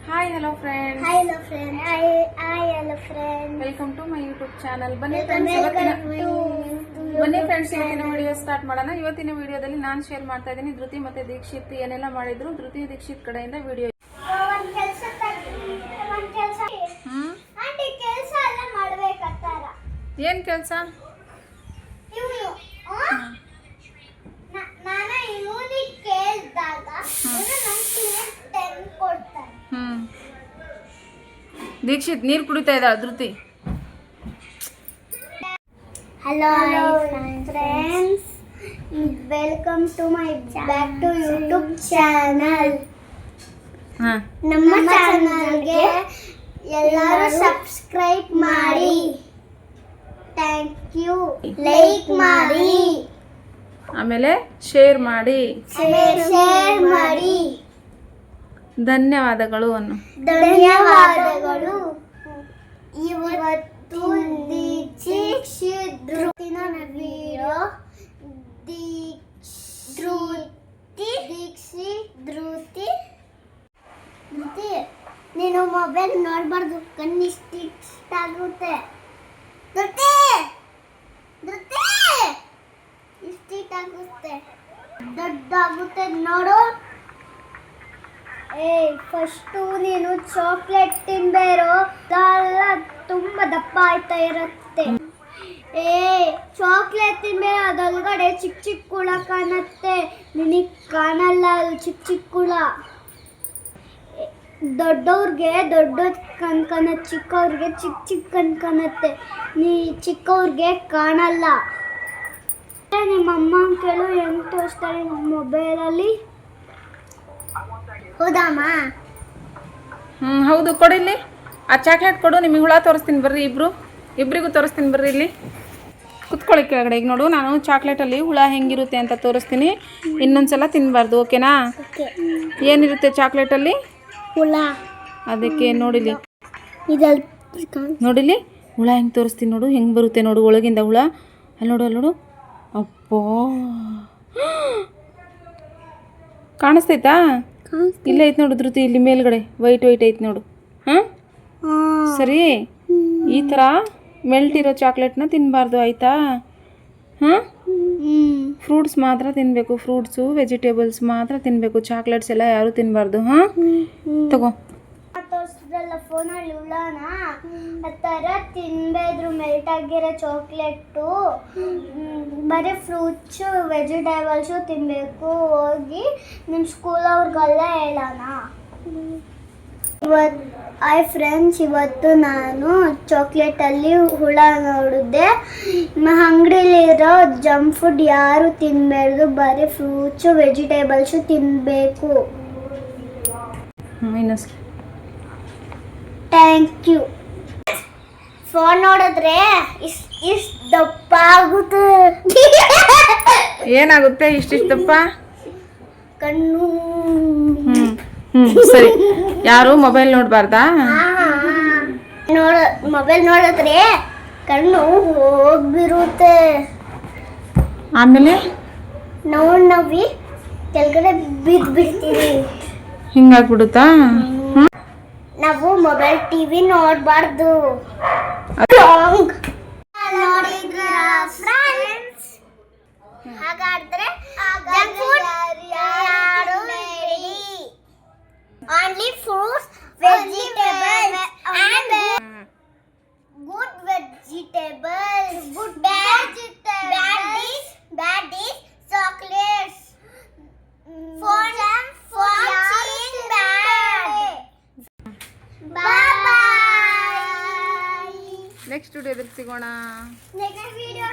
Hi hello friends. Welcome to my YouTube channel. ಬನ್ನಿ friends, ಇವತ್ತಿನ video start ಮಾಡೋಣ. ಇವತ್ತಿನ ವಿಡಿಯೋದಲ್ಲಿ ನಾನು ಶೇರ್ ಮಾಡ್ತಾ ಇದ್ದೀನಿ ಧೃತಿ ಮತ್ತೆ ದೀಕ್ಷಿತ್ ಏನೆಲ್ಲ ಮಾಡಿದ್ರು. ಧೃತಿ ದೀಕ್ಷಿತ್ ಕಡೆಯಿಂದ ವಿಡಿಯೋ. ಏನ್ ಕೆಲಸ? ದೀಕ್ಷಿತ್ ನೀರು ಕುಡಿತಾ ಇದ್ದ ಧೃತಿ. Hello friends, welcome to my back to YouTube channel. ನಮ್ಮ ಚಾನಲ್ಗೆ ಎಲ್ಲರೂ ಸಬ್ಸ್ಕ್ರೈಬ್ ಮಾಡಿ, ಥ್ಯಾಂಕ್ ಯು. ಲೈಕ್ ಮಾಡಿ, ಆಮೇಲೆ ಶೇರ್ ಮಾಡಿ, ಧನ್ಯವಾದಗಳು ಅನ್ನು. ಧನ್ಯವಾದಗಳು. ಇವತ್ತು ದೀಕ್ಷಿತ್ ಧೃತಿನ ವಿಡಿಯೋ. ಧೃತಿ ನೀನು ಮೊಬೈಲ್ ನೋಡ್ಬಾರ್ದು, ಕಣ್ಣಿಷ್ಟ ಆಗುತ್ತೆ. ಇಷ್ಟಾಗುತ್ತೆ, ದೊಡ್ಡಾಗುತ್ತೆ ನೋಡು. ಫಸ್ಟು ನೀನು ಚಾಕ್ಲೇಟ್ ತಿನ್ಬೇರು, ಎಲ್ಲ ತುಂಬ ದಪ್ಪ ಆಯ್ತಾ ಇರುತ್ತೆ. ಚಾಕ್ಲೇಟ್ ತಿನ್ಬೇರು, ಅದೊಳಗಡೆ ಚಿಕ್ಕ ಚಿಕ್ಕ ಹುಳ ಕಾಣುತ್ತೆ. ನಿನಗೆ ಕಾಣಲ್ಲ, ಅದು ಚಿಕ್ಕ ಚಿಕ್ಕ ಹುಳ. ದೊಡ್ಡವ್ರಿಗೆ ದೊಡ್ಡದು ಕಣ್ಕಾಣತ್ತೆ, ಚಿಕ್ಕವ್ರಿಗೆ ಚಿಕ್ಕ ಚಿಕ್ಕ ಕಣ್ಕಾಣತ್ತೆ. ಚಿಕ್ಕವ್ರಿಗೆ ಕಾಣಲ್ಲ. ನಿಮ್ಮ ಅಮ್ಮ ಕೇಳು ಹೆಂಗೆ ತೋರಿಸ್ತಾರೆ ನಮ್ಮ ಮೊಬೈಲಲ್ಲಿ. ಹೌದಮ್ಮ? ಹೌದು, ಕೊಡಿಲ್ಲಿ ಆ ಚಾಕ್ಲೇಟ್ ಕೊಡು. ನಿಮಗೆ ಹುಳ ತೋರಿಸ್ತೀನಿ ಬರ್ರಿ, ಇಬ್ಬರಿಗೂ ತೋರಿಸ್ತೀನಿ ಬರ್ರಿ. ಇಲ್ಲಿ ಕುತ್ಕೊಳ್ಳಿ ಕೆಳಗಡೆ. ಈಗ ನೋಡು, ನಾನು ಚಾಕ್ಲೇಟಲ್ಲಿ ಹುಳ ಹೆಂಗಿರುತ್ತೆ ಅಂತ ತೋರಿಸ್ತೀನಿ. ಇನ್ನೊಂದ್ಸಲ ತಿನ್ನಬಾರ್ದು, ಓಕೆನಾ? ಏನಿರುತ್ತೆ ಚಾಕ್ಲೇಟಲ್ಲಿ? ಹುಳ. ಅದಕ್ಕೆ ನೋಡಿಲಿ, ನೋಡಿಲಿ ಹುಳ ಹೆಂಗೆ ತೋರಿಸ್ತೀನಿ ನೋಡು, ಹೆಂಗೆ ಬರುತ್ತೆ ನೋಡು ಒಳಗಿಂದ ಹುಳ. ಅಲ್ಲಿ ನೋಡು. ಅಪ್ಪೋ, ಕಾಣಿಸ್ತೈತಾ? ಇಲ್ಲ ಐತೆ ನೋಡು ಧೃತಿ, ಇಲ್ಲಿ ಮೇಲ್ಗಡೆ ವೈಟ್ ಐತೆ ನೋಡು. ಸರಿ, ಈ ಥರ ಮೆಲ್ಟ್ ಇರೋ ಚಾಕ್ಲೇಟ್ನ ತಿನ್ನಬಾರ್ದು, ಆಯಿತಾ? ಫ್ರೂಟ್ಸ್ ಮಾತ್ರ ತಿನ್ನಬೇಕು. ಫ್ರೂಟ್ಸು ವೆಜಿಟೇಬಲ್ಸ್ ಮಾತ್ರ ತಿನ್ನಬೇಕು. ಚಾಕ್ಲೇಟ್ಸ್ ಎಲ್ಲ ಯಾರು ತಿನ್ನಬಾರ್ದು. ತಗೋ. ಫೋನಲ್ಲಿ ಹುಳನ ಆ ಥರ ತಿನ್ಬೇದ್ರು, ಮೆಲ್ಟ್ ಆಗಿರೋ ಚಾಕ್ಲೇಟು. ಬರೀ ಫ್ರೂಟ್ಸು ವೆಜಿಟೇಬಲ್ಸು ತಿನ್ನಬೇಕು. ಹೋಗಿ ನಿಮ್ಮ ಸ್ಕೂಲ್ ಅವ್ರಿಗೆಲ್ಲ ಹೇಳೋಣ. ಹಾಯ್ ಫ್ರೆಂಡ್ಸ್, ಇವತ್ತು ನಾನು ಚಾಕ್ಲೇಟಲ್ಲಿ ಹುಳ ನೋಡಿದೆ. ಅಂಗಡಿಲಿರೋ ಜಂಕ್ ಫುಡ್ ಯಾರು ತಿನ್ನಬಾರ್ದು, ಬರೀ ಫ್ರೂಟ್ಸು ವೆಜಿಟೇಬಲ್ಸು ತಿನ್ನಬೇಕು. Thank you. ಫೋನ್ ನೋಡಿದ್ರೆ ಇಷ್ಟು ದಪ್ಪ ಆಗುತ್ತೆ. ಏನಾಗುತ್ತೆ ಇಷ್ಟಿಷ್ಟು ದಪ್ಪ? ಕಣ್ಣು. ಸರಿ, ಯಾರು ಮೊಬೈಲ್ ನೋಡಬಾರ್ದಾ? ಮೊಬೈಲ್ ನೋಡಿದ್ರೆ ಕಣ್ಣು ಹೋಗ್ಬಿರುತ್ತೆ. ಆಮೇಲೆ ನೋವಿ ಕೆಳಗಡೆ ಬಿದ್ದುಬಿಡ್ತೀವಿ. ಹಿಂಗಾಗ್ಬಿಡುತ್ತಾ? ನಾವು ಮೊಬೈಲ್ ಟಿವಿ ನೋಡಬಾರ್ದು. ಹಾಗಾದ್ರೆ only fruits, vegetables and good vegetables. Bad is chocolates. Phone watching bad. Bye bye. Next ವಿಡಿಯೋದಲ್ಲಿ ಸಿಗೋಣ. Next video